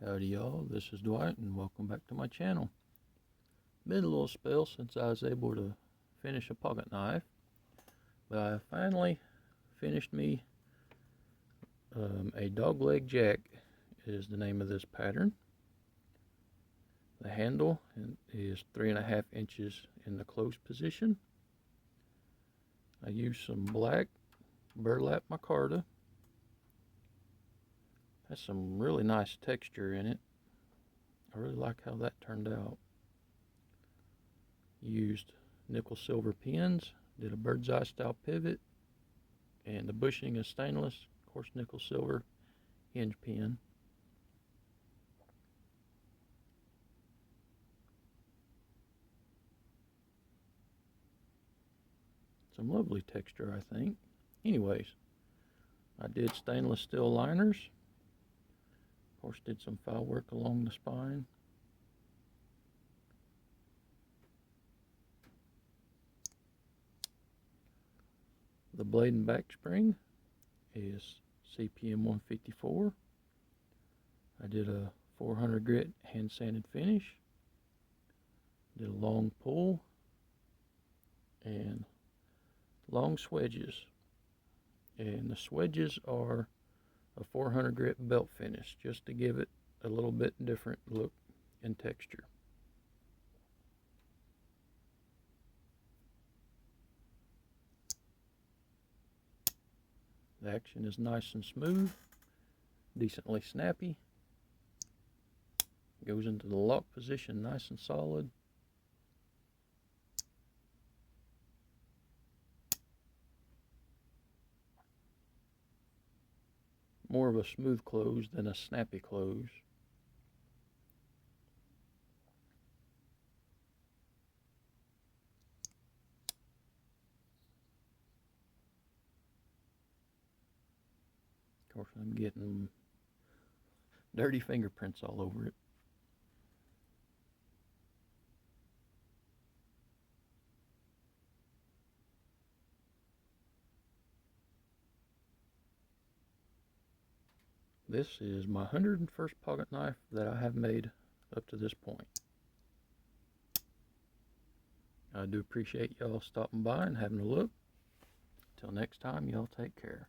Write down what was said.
Howdy y'all, this is Dwight and welcome back to my channel. Been a little spell since I was able to finish a pocket knife, but I finally finished me a dogleg jack is the name of this pattern. The handle is 3.5 inches in the close position. I used some black burlap micarta. Has some really nice texture in it. I really like how that turned out. Used nickel silver pins, did a bird's eye style pivot, and the bushing is stainless, of course nickel silver hinge pin. Some lovely texture, I think. Anyways, I did stainless steel liners. Of course, did some file work along the spine. The blade and back spring is CPM 154. I did a 400 grit hand sanded finish. Did a long pull and long swedges. And the swedges are a 400 grit belt finish just to give it a little bit different look and texture. The action is nice and smooth, decently snappy. Goes into the lock position nice and solid. More of a smooth close than a snappy close. Of course, I'm getting dirty fingerprints all over it. This is my 101st pocket knife that I have made up to this point. I do appreciate y'all stopping by and having a look. Till next time, y'all take care.